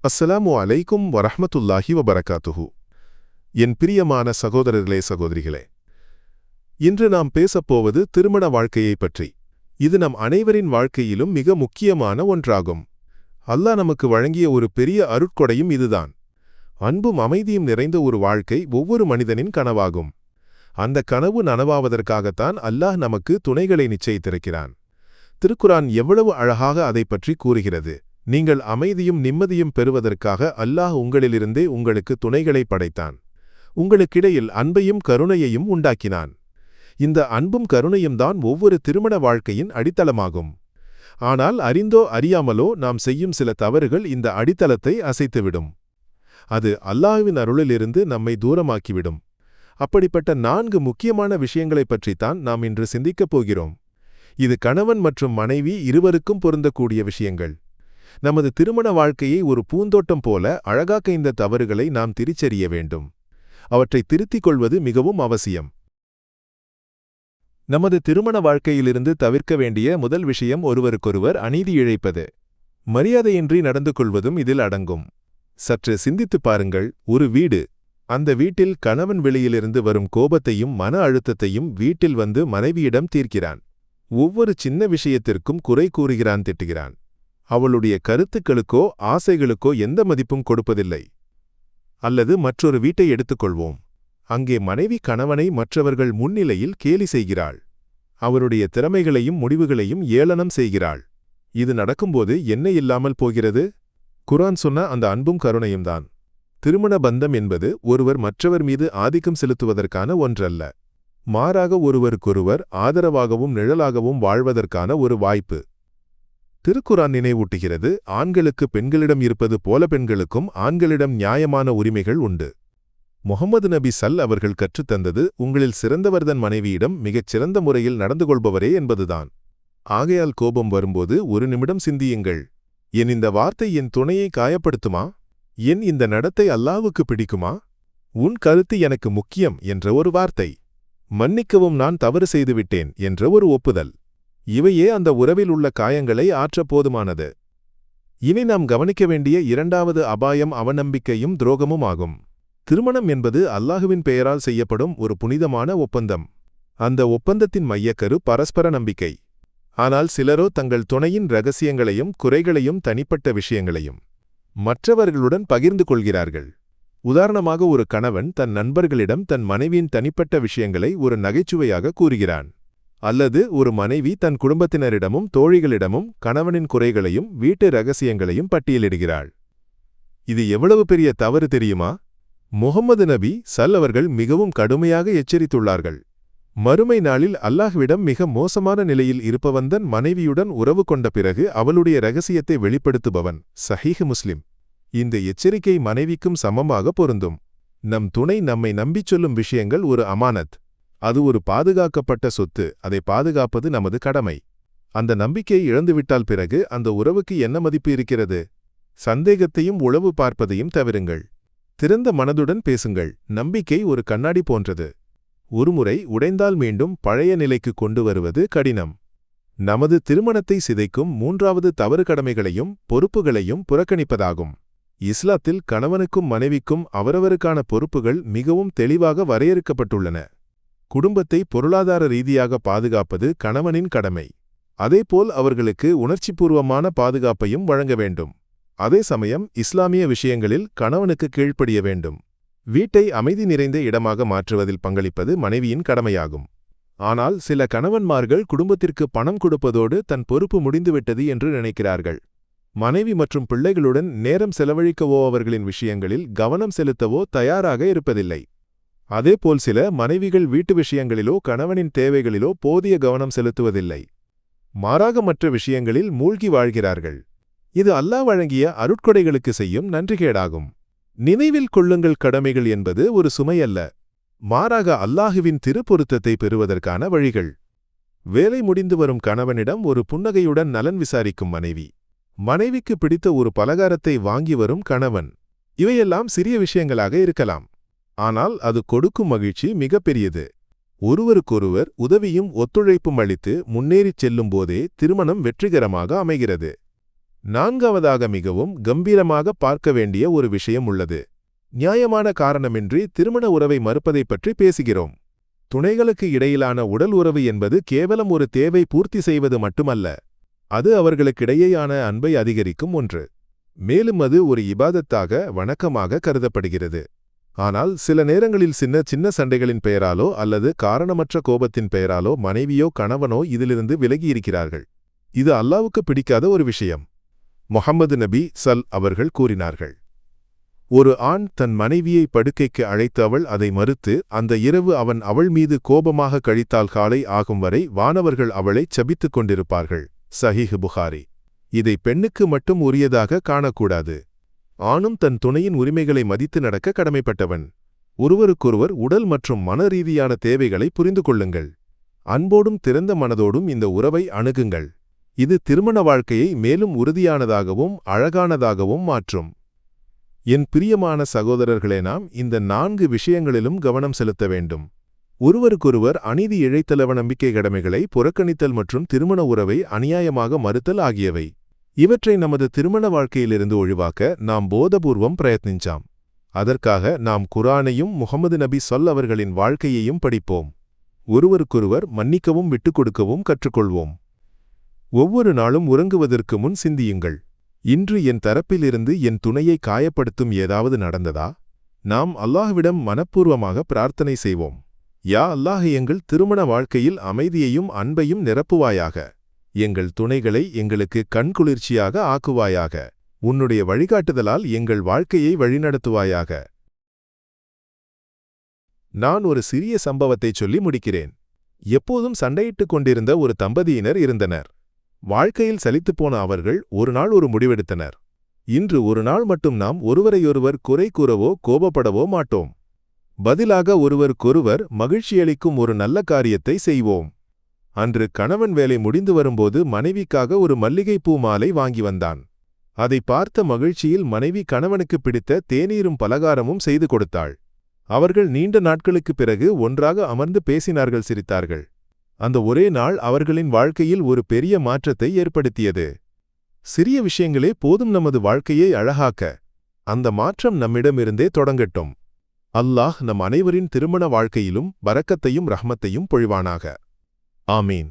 அஸ்ஸலாமு அலைக்கும் வரஹ்மத்துல்லாஹி வபரகாத்துஹு. என் பிரியமான சகோதரர்களே சகோதரிகளே, இன்று நாம் பேசப்போவது திருமண வாழ்க்கையைப் பற்றி. இது நம் அனைவரின் வாழ்க்கையிலும் மிக முக்கியமான ஒன்றாகும். அல்லாஹ் நமக்கு வழங்கிய ஒரு பெரிய அருட்கொடையும் இதுதான். அன்பும் அமைதியும் நிறைந்த ஒரு வாழ்க்கை ஒவ்வொரு மனிதனின் கனவாகும். அந்த கனவு நனவாவதற்காகத்தான் அல்லாஹ் நமக்கு துணைகளை நிச்சயித்திருக்கிறான். திருக்குரான் எவ்வளவு அழகாக அதைப் பற்றி கூறுகிறது. நீங்கள் அமைதியும் நிம்மதியும் பெறுவதற்காக அல்லாஹ் உங்களிலிருந்தே உங்களுக்கு துணைகளை படைத்தான். உங்களுக்கிடையில் அன்பையும் கருணையையும் உண்டாக்கினான். இந்த அன்பும் கருணையும் தான் ஒவ்வொரு திருமண வாழ்க்கையின் அடித்தளமாகும். ஆனால் அறிந்தோ அறியாமலோ நாம் செய்யும் சில தவறுகள் இந்த அடித்தளத்தை அசைத்துவிடும். அது அல்லாஹ்வின் அருளிலிருந்து நம்மை தூரமாக்கிவிடும். அப்படிப்பட்ட 4 முக்கியமான விஷயங்களைப் பற்றித்தான் நாம் இன்று சிந்திக்கப் போகிறோம். இது கணவன் மற்றும் மனைவி இருவருக்கும் பொருந்தக்கூடிய விஷயங்கள். நமது திருமண வாழ்க்கையை ஒரு பூந்தோட்டம் போல அழகாக்க இந்த தவறுகளை நாம் திரிச்சறிய வேண்டும். அவற்றை திருத்திக் கொள்வது மிகவும் அவசியம். நமது திருமண வாழ்க்கையிலிருந்து தவிர்க்க வேண்டிய முதல் விஷயம் ஒருவருக்கொருவர் அநீதி இழைப்பது. மரியாதையின்றி நடந்து கொள்வதும் இதில் அடங்கும். சற்று சிந்தித்துப் பாருங்கள். ஒரு வீடு. அந்த வீட்டில் கணவன் வெளியிலிருந்து வரும் கோபத்தையும் மன அழுத்தத்தையும் வீட்டில் வந்து மனைவியிடம் தீர்க்கிறான். ஒவ்வொரு சின்ன விஷயத்திற்கும் குறை கூறுகிறான், திட்டுகிறான். அவளுடைய கருத்துக்களுக்கோ ஆசைகளுக்கோ எந்த மதிப்பும் கொடுப்பதில்லை. அல்லது மற்றொரு வீட்டை எடுத்துக்கொள்வோம். அங்கே மனைவி கணவனை மற்றவர்கள் முன்னிலையில் கேலி செய்கிறாள். அவருடைய திறமைகளையும் முடிவுகளையும் ஏளனம் செய்கிறாள். இது நடக்கும்போது என்ன இல்லாமல் போகிறது? குர்ஆன் சொன்ன அந்த அன்பும் கருணையும் தான். திருமண பந்தம் என்பது ஒருவர் மற்றவர் மீது ஆதிக்கம் செலுத்துவதற்கான ஒன்றல்ல. மாறாக ஒருவருக்கொருவர் ஆதரவாகவும் நிழலாகவும் வாழ்வதற்கான ஒரு வாய்ப்பு. திருக்குரான் நினைவூட்டுகிறது, ஆண்களுக்கு பெண்களிடம் இருப்பது போல பெண்களுக்கும் ஆண்களிடம் நியாயமான உரிமைகள் உண்டு. முஹம்மது நபி அவர்கள் கற்றுத்தந்தது உங்களில் சிறந்தவர்தன் மனைவியிடம் மிகச் சிறந்த முறையில் நடந்து கொள்பவரே என்பதுதான். ஆகையால் கோபம் வரும்போது ஒரு நிமிடம் சிந்தியுங்கள். என் இந்த வார்த்தை என் துணையை காயப்படுத்துமா? என் இந்த நடத்தை அல்லாஹ்வுக்கு பிடிக்குமா? உன் கருத்து எனக்கு முக்கியம் என்ற ஒரு வார்த்தை. மன்னிக்கவும், நான் தவறு செய்துவிட்டேன் என்ற ஒரு ஒப்புதல். இவையே அந்த உறவில் உள்ள காயங்களை ஆற்றப் போதுமானது. இனி நாம் கவனிக்க வேண்டிய இரண்டாவது அபாயம் அவநம்பிக்கையும் துரோகமும் ஆகும். திருமணம் என்பது அல்லாஹுவின் பெயரால் செய்யப்படும் ஒரு புனிதமான ஒப்பந்தம். அந்த ஒப்பந்தத்தின் மையக்கரு பரஸ்பர நம்பிக்கை. ஆனால் சிலரோ தங்கள் துணையின் இரகசியங்களையும் குறைகளையும் தனிப்பட்ட விஷயங்களையும் மற்றவர்களுடன் பகிர்ந்து கொள்கிறார்கள். உதாரணமாக, ஒரு கணவன் தன் நண்பர்களிடம் தன் மனைவியின் தனிப்பட்ட விஷயங்களை ஒரு நகைச்சுவையாக கூறுகிறான். அல்லது ஒரு மனைவி தன் குடும்பத்தினரிடமும் தோழிகளிடமும் கணவனின் குறைகளையும் வீட்டு இரகசியங்களையும் பட்டியலிடுகிறாள். இது எவ்வளவு பெரிய தவறு தெரியுமா? முஹம்மது நபி அவர்கள் மிகவும் கடுமையாக எச்சரித்துள்ளார்கள். மறுமை நாளில் அல்லாஹ்விடம் மிக மோசமான நிலையில் இருப்பவன்தன் மனைவியுடன் உறவு கொண்ட பிறகு அவளுடைய இரகசியத்தை வெளிப்படுத்துபவன். சஹீஹ் முஸ்லிம். இந்த எச்சரிக்கை மனைவிக்கும் சமமாக பொருந்தும். நம் துணை நம்மை நம்பிச் சொல்லும் விஷயங்கள் ஒரு அமானத். அது ஒரு பாதுகாக்கப்பட்ட சொத்து. அதை பாதுகாப்பது நமது கடமை. அந்த நம்பிக்கையை இழந்துவிட்டால் பிறகு அந்த உறவுக்கு என்ன மதிப்பு இருக்கிறது? சந்தேகத்தையும் உளவு பார்ப்பதையும் தவிருங்கள். திறந்த மனதுடன் பேசுங்கள். நம்பிக்கை ஒரு கண்ணாடி போன்றது. ஒருமுறை உடைந்தால் மீண்டும் பழைய நிலைக்கு கொண்டு வருவது கடினம். நமது திருமணத்தை சிதைக்கும் 3வது தவறு கடமைகளையும் பொறுப்புகளையும் புறக்கணிப்பதாகும். இஸ்லாத்தில் கணவனுக்கும் மனைவிக்கும் அவரவருக்கான பொறுப்புகள் மிகவும் தெளிவாக வரையறுக்கப்பட்டுள்ளன. குடும்பத்தை பொருளாதார ரீதியாக பாதுகாப்பது கணவனின் கடமை. அதேபோல் அவர்களுக்கு உணர்ச்சிபூர்வமான பாதுகாப்பையும் வழங்க வேண்டும். அதே சமயம் இஸ்லாமிய விஷயங்களில் கணவனுக்கு கீழ்ப்படிய வேண்டும். வீட்டை அமைதி நிறைந்த இடமாக மாற்றுவதில் பங்களிப்பது மனைவியின் கடமையாகும். ஆனால் சில கணவன்மார்கள் குடும்பத்திற்கு பணம் கொடுப்பதோடு தன் பொறுப்பு முடிந்துவிட்டது என்று நினைக்கிறார்கள். மனைவி மற்றும் பிள்ளைகளுடன் நேரம் செலவழிக்கவோ அவர்களின் விஷயங்களில் கவனம் செலுத்தவோ தயாராக இருப்பதில்லை. அதேபோல் சில மனைவிகள் வீட்டு விஷயங்களிலோ கணவனின் தேவைகளிலோ போதிய கவனம் செலுத்துவதில்லை. மாறாக மற்ற விஷயங்களில் மூழ்கி வாழ்கிறார்கள். இது அல்லாஹ் வழங்கிய அருட்கொடைகளுக்கு செய்யும் நன்றிகேடாகும். நினைவில் கொள்ளுங்கள், கடமைகள் என்பது ஒரு சுமையல்ல. மாறாக அல்லாஹுவின் திருப்பொருத்தத்தை பெறுவதற்கான வழிகள். வேலை முடிந்து வரும் கணவனிடம் ஒரு புன்னகையுடன் நலன் விசாரிக்கும் மனைவி. மனைவிக்கு பிடித்த ஒரு பலகாரத்தை வாங்கி வரும் கணவன். இவையெல்லாம் சிறிய விஷயங்களாக இருக்கலாம். ஆனால் அது கொடுக்கும் மகிழ்ச்சி மிகப்பெரியது. ஒருவருக்கொருவர் உதவியும் ஒத்துழைப்பும் அளித்து முன்னேறிச் செல்லும்போதே திருமணம் வெற்றிகரமாக அமைகிறது. நான்காவதாக மிகவும் கம்பீரமாக பார்க்க வேண்டிய ஒரு விஷயம் உள்ளது. நியாயமான காரணமின்றி திருமண உறவை மறுப்பதைப் பற்றி பேசுகிறோம். துணைகளுக்கு இடையிலான உடல் உறவு என்பது கேவலம் ஒரு தேவை பூர்த்தி செய்வது மட்டுமல்ல, அது அவர்களுக்கிடையேயான அன்பை அதிகரிக்கும் ஒன்று. மேலும் அது ஒரு இபாதத்தாக, வணக்கமாக கருதப்படுகிறது. ஆனால் சில நேரங்களில் சின்ன சின்ன சண்டைகளின் பெயராலோ அல்லது காரணமற்ற கோபத்தின் பெயராலோ மனைவியோ கணவனோ இதிலிருந்து விலகியிருக்கிறார்கள். இது அல்லாஹ்வுக்கு பிடிக்காத ஒரு விஷயம். முஹம்மது நபி அவர்கள் கூறினார்கள், ஒரு ஆண் தன் மனைவியை படுக்கைக்கு அழைத்து அவள் அதை மறுத்து அந்த இரவு அவள் மீது கோபமாக கழித்தால் காலை ஆகும் வரை வானவர்கள் அவளைச் சபித்துக் கொண்டிருப்பார்கள். சஹீஹ் புகாரி. இதை பெண்ணுக்கு மட்டும் உரியதாக காணக்கூடாது. ஆணும் தன் துணையின் உரிமைகளை மதித்து நடக்க கடமைப்பட்டவன். ஒருவருக்கொருவர் உடல் மற்றும் மன ரீதியான தேவைகளை புரிந்து கொள்ளுங்கள். அன்போடும் திறந்த மனதோடும் இந்த உறவை அணுகுங்கள். இது திருமண வாழ்க்கையை மேலும் உறுதியானதாகவும் அழகானதாகவும் மாற்றும். என் பிரியமான சகோதரர்களே, நாம் இந்த 4 விஷயங்களிலும் கவனம் செலுத்த வேண்டும். ஒருவருக்கொருவர் அநீதி இழைத்தல், நம்பிக்கை கடமைகளை புறக்கணித்தல் மற்றும் திருமண உறவை அநியாயமாக மறுத்தல் ஆகியவை. இவற்றை நமது திருமண வாழ்க்கையிலிருந்து ஒழிவாக்க நாம் போதபூர்வம் பிரயத்னிச்சாம். அதற்காக நாம் குர்ஆனையும் முஹம்மது நபி அவர்களின் வாழ்க்கையையும் படிப்போம். ஒருவருக்கொருவர் மன்னிக்கவும் விட்டுக்கொடுக்கவும் கற்றுக்கொள்வோம். ஒவ்வொரு நாளும் உறங்குவதற்கு முன் சிந்தியுங்கள், இன்று என் தரப்பிலிருந்து என் துணையை காயப்படுத்தும் ஏதாவது நடந்ததா? நாம் அல்லாஹ்விடம் மனப்பூர்வமாக பிரார்த்தனை செய்வோம். யா அல்லாஹ், எங்கள் திருமண வாழ்க்கையில் அமைதியையும் அன்பையும் நிரப்புவாயாக. எங்கள் துணைகளை எங்களுக்கு கண்குளிர்ச்சியாக ஆக்குவாயாக. உன்னுடைய வழிகாட்டுதலால் எங்கள் வாழ்க்கையை வழிநடத்துவாயாக. நான் ஒரு சிறிய சம்பவத்தைச் சொல்லி முடிக்கிறேன். எப்போதும் சண்டையிட்டுக் கொண்டிருந்த ஒரு தம்பதியினர் இருந்தனர். வாழ்க்கையில் சலித்துப்போன அவர்கள் ஒரு நாள் ஒரு முடிவெடுத்தனர். இன்று ஒரு நாள் மட்டும் நாம் ஒருவரையொருவர் குறை கூறவோ கோபப்படவோ மாட்டோம். பதிலாக ஒருவருக்கொருவர் மகிழ்ச்சியளிக்கும் ஒரு நல்ல காரியத்தை செய்வோம். அன்று கணவன் வேலை முடிந்து வரும்போது மனைவிக்காக ஒரு மல்லிகைப்பூ மாலை வாங்கி வந்தான். அதை பார்த்த மகிழ்ச்சியில் மனைவி கணவனுக்கு பிடித்த தேநீரும் பலகாரமும் செய்து கொடுத்தாள். அவர்கள் நீண்ட நாட்களுக்குப் பிறகு ஒன்றாக அமர்ந்து பேசினார்கள், சிரித்தார்கள். அந்த ஒரே நாள் அவர்களின் வாழ்க்கையில் ஒரு பெரிய மாற்றத்தை ஏற்படுத்தியது. சிறிய விஷயங்களே போதும் நமது வாழ்க்கையை அழகாக்க. அந்த மாற்றம் நம்மிடமிருந்தே தொடங்கட்டும். அல்லாஹ் நம் அனைவரின் திருமண வாழ்க்கையிலும் பரக்கத்தையும் ரஹ்மத்தையும் பொழிவானாக. ஆமீன்.